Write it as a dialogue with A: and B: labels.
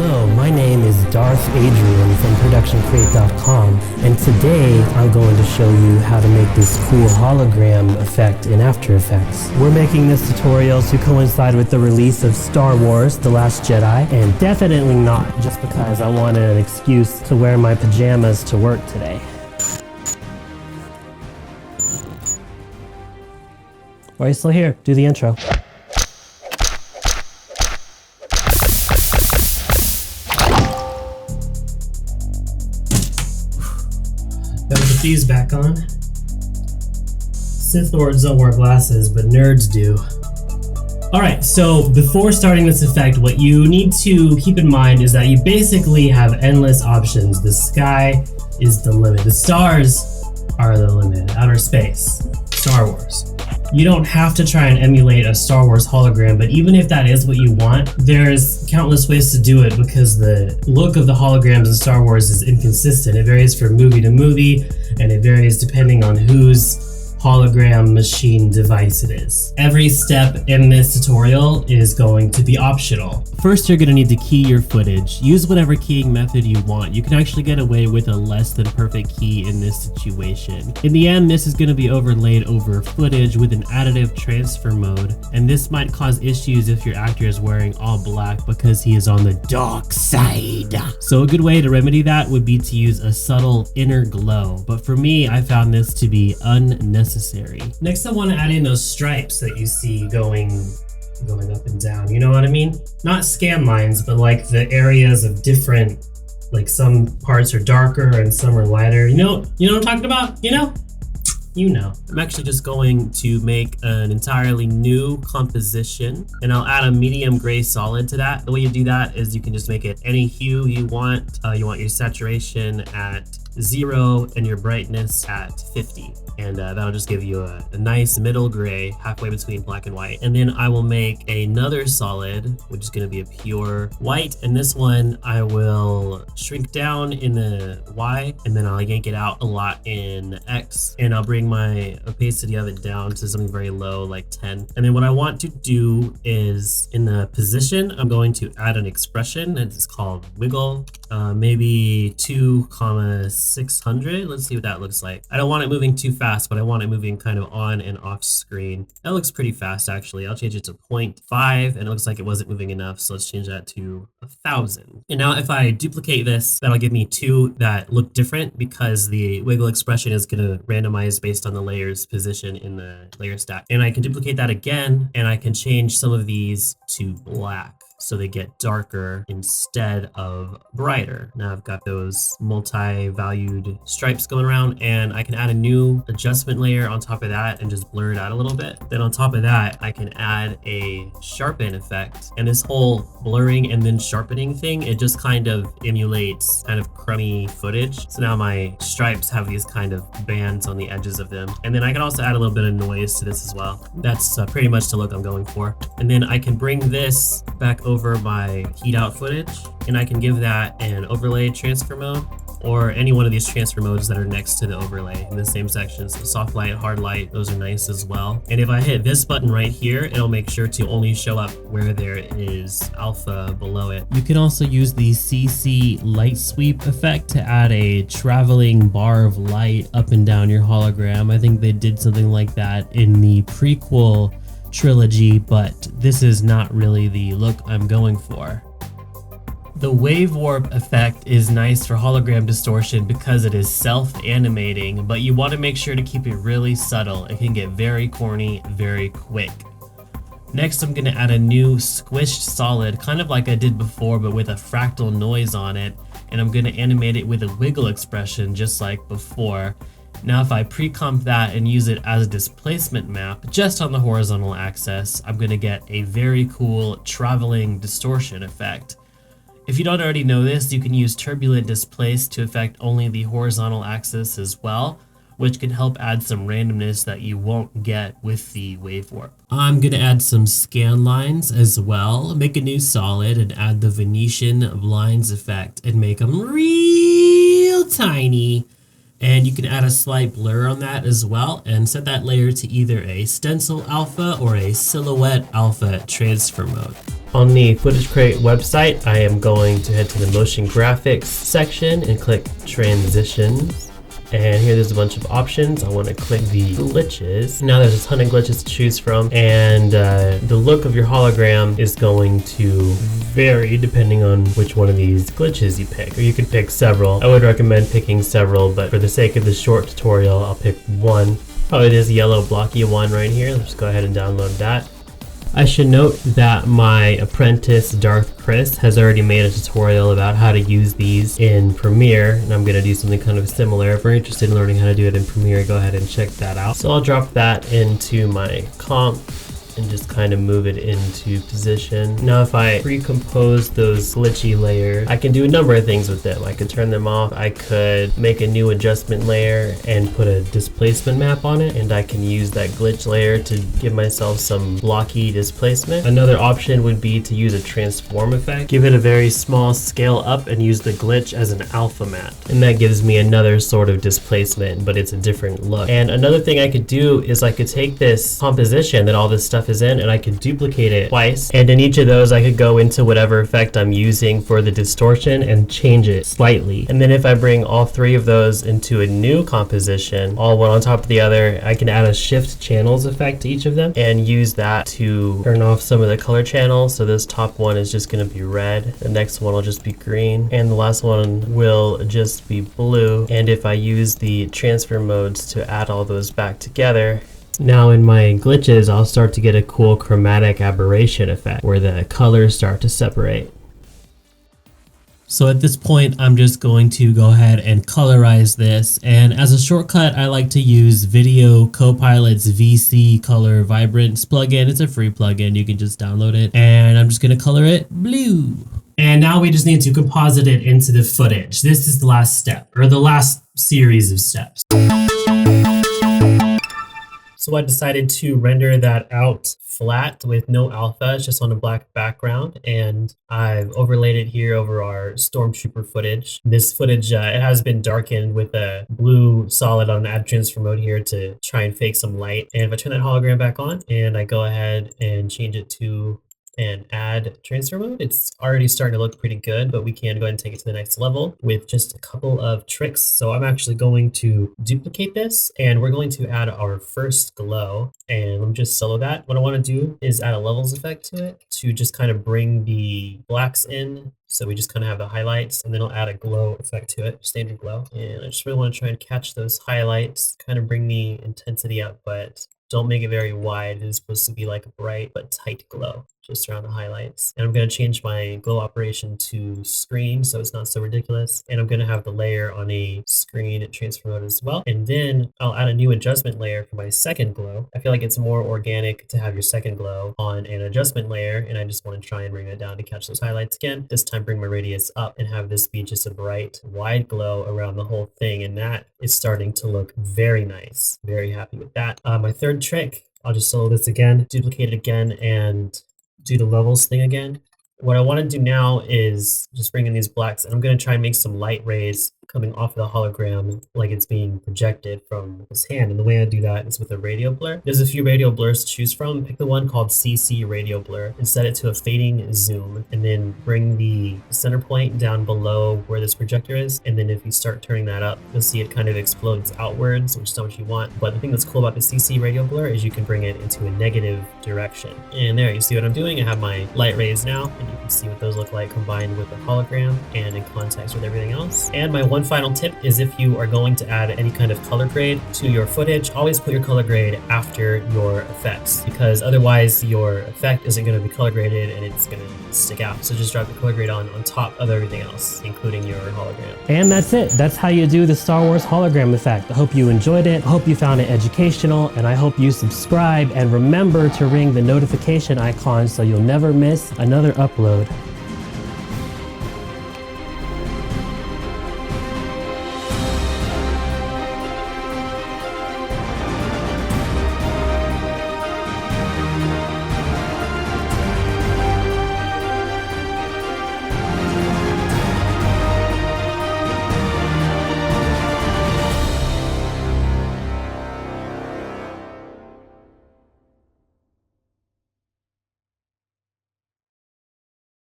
A: Hello, my name is Darth Adrian from ProductionCrate.com, and today I'm going to show you how to make this cool hologram effect in After Effects. We're making this tutorial to coincide with the release of Star Wars: The Last Jedi, and definitely not just because I wanted an excuse to wear my pajamas to work today. Why are you still here? Do the intro. Gotta put these back on. Sith Lords don't wear glasses, but nerds do. Alright, so before starting this effect, what you need to keep in mind is that you basically have endless options. The sky is the limit. The stars are the limit. Outer space. Star Wars. You don't have to try and emulate a Star Wars hologram, but even if that is what you want, there's countless ways to do it because the look of the holograms in Star Wars is inconsistent. It varies from movie to movie, and it varies depending on whose hologram machine device it is. Every step in this tutorial is going to be optional. First, you're going to need to key your footage. Use whatever keying method you want. You can actually get away with a less than perfect key in this situation. In the end, this is going to be overlaid over footage with an additive transfer mode, and this might cause issues if your actor is wearing all black because he is on the dark side. So a good way to remedy that would be to use a subtle inner glow, but for me, I found this to be unnecessary. Next, I want to add in those stripes that you see going up and down. You know what I mean? Not scan lines, but like the areas of different, like some parts are darker and some are lighter. You know what I'm talking about? You know. I'm actually just going to make an entirely new composition, and I'll add a medium gray solid to that. The way you do that is you can just make it any hue you want. You want your saturation at 0 and your brightness at 50. And that'll just give you a nice middle gray, halfway between black and white. And then I will make another solid, which is gonna be a pure white. And this one I will shrink down in the Y, and then I'll yank it out a lot in X. And I'll bring my opacity of it down to something very low, like 10. And then what I want to do is, in the position, I'm going to add an expression. It's called wiggle, maybe 2,600. Let's see what that looks like. I don't want it moving too fast, but I want it moving kind of on and off screen. That looks pretty fast, actually. I'll change it to 0.5, and it looks like it wasn't moving enough, so let's change that to 1,000. And now if I duplicate this, that'll give me two that look different because the wiggle expression is going to randomize based on the layer's position in the layer stack. And I can duplicate that again, and I can change some of these to black, so they get darker instead of brighter. Now I've got those multi-valued stripes going around, and I can add a new adjustment layer on top of that and just blur it out a little bit. Then on top of that, I can add a sharpen effect, and this whole blurring and then sharpening thing, it just kind of emulates kind of crummy footage. So now my stripes have these kind of bands on the edges of them. And then I can also add a little bit of noise to this as well. That's pretty much the look I'm going for. And then I can bring this back over my keyed out footage, and I can give that an overlay transfer mode, or any one of these transfer modes that are next to the overlay in the same section. So soft light, hard light, those are nice as well. And if I hit this button right here, it'll make sure to only show up where there is alpha below it. You can also use the CC light sweep effect to add a traveling bar of light up and down your hologram. I think they did something like that in the prequel trilogy, but this is not really the look I'm going for. The wave warp effect is nice for hologram distortion because it is self-animating, but you want to make sure to keep it really subtle. It can get very corny very quick. Next, I'm going to add a new squished solid, kind of like I did before, but with a fractal noise on it, and I'm going to animate it with a wiggle expression just like before. Now if I pre-comp that and use it as a displacement map just on the horizontal axis, I'm going to get a very cool traveling distortion effect. If you don't already know this, you can use turbulent displace to affect only the horizontal axis as well, which can help add some randomness that you won't get with the wave warp. I'm going to add some scan lines as well, make a new solid and add the Venetian blinds effect and make them real tiny. And you can add a slight blur on that as well and set that layer to either a stencil alpha or a silhouette alpha transfer mode. On the ProductionCrate website, I am going to head to the motion graphics section and click transitions. And here there's a bunch of options. I want to click the glitches. Now there's a ton of glitches to choose from, and the look of your hologram is going to vary depending on which one of these glitches you pick. Or you could pick several. I would recommend picking several, but for the sake of this short tutorial, I'll pick one. Probably this yellow blocky one right here. Let's go ahead and download that. I should note that my apprentice Darth Chris has already made a tutorial about how to use these in Premiere, and I'm going to do something kind of similar. If you're interested in learning how to do it in Premiere, go ahead and check that out. So I'll drop that into my comp and just kind of move it into position. Now if I recompose those glitchy layers, I can do a number of things with them. I could turn them off, I could make a new adjustment layer and put a displacement map on it, and I can use that glitch layer to give myself some blocky displacement. Another option would be to use a transform effect. Give it a very small scale up and use the glitch as an alpha matte. And that gives me another sort of displacement, but it's a different look. And another thing I could do is I could take this composition that all this stuff is in, and I could duplicate it twice, and in each of those I could go into whatever effect I'm using for the distortion and change it slightly. And then if I bring all three of those into a new composition, all one on top of the other, I can add a shift channels effect to each of them and use that to turn off some of the color channels. So this top one is just going to be red, the next one will just be green, and the last one will just be blue. And if I use the transfer modes to add all those back together, now in my glitches, I'll start to get a cool chromatic aberration effect where the colors start to separate. So at this point, I'm just going to go ahead and colorize this. And as a shortcut, I like to use Video Copilot's VC Color Vibrance plugin. It's a free plugin. You can just download it. And I'm just going to color it blue. And now we just need to composite it into the footage. This is the last step, or the last series of steps. So I decided to render that out flat with no alpha, it's just on a black background, and I've overlaid it here over our stormtrooper footage. This footage, it has been darkened with a blue solid on add transfer mode here to try and fake some light. And if I turn that hologram back on and I go ahead and change it to and add transfer mode, it's already starting to look pretty good, but we can go ahead and take it to the next level with just a couple of tricks. So I'm actually going to duplicate this, and we're going to add our first glow, and let me just solo that. What I want to do is add a levels effect to it to just kind of bring the blacks in. So we just kind of have the highlights, and then I'll add a glow effect to it, standard glow. And I just really want to try and catch those highlights, kind of bring the intensity up, but don't make it very wide. It's supposed to be like a bright but tight glow just around the highlights. And I'm going to change my glow operation to screen so it's not so ridiculous. And I'm going to have the layer on a screen transfer mode as well. And then I'll add a new adjustment layer for my second glow. I feel like it's more organic to have your second glow on an adjustment layer, and I just want to try and bring it down to catch those highlights again. This time bring my radius up and have this be just a bright wide glow around the whole thing, and that is starting to look very nice. Very happy with that. My third trick, I'll just solo this again, duplicate it again, and do the levels thing again. What I want to do now is just bring in these blacks, and I'm going to try and make some light rays coming off of the hologram like it's being projected from his hand. And the way I do that is with a radial blur. There's a few radial blurs to choose from. Pick the one called CC radial blur and set it to a fading zoom, and then bring the center point down below where this projector is. And then if you start turning that up, you'll see it kind of explodes outwards, which is not what you want. But the thing that's cool about the CC radial blur is you can bring it into a negative direction. And there, you see what I'm doing? I have my light rays now, and you can see what those look like combined with the hologram and in context with everything else. And my one final tip is, if you are going to add any kind of color grade to your footage, always put your color grade after your effects, because otherwise your effect isn't going to be color graded and it's going to stick out. So just drop the color grade on top of everything else, including your hologram. And that's it. That's how you do the Star Wars hologram effect. I hope you enjoyed it. I hope you found it educational, and I hope you subscribe and remember to ring the notification icon so you'll never miss another upload.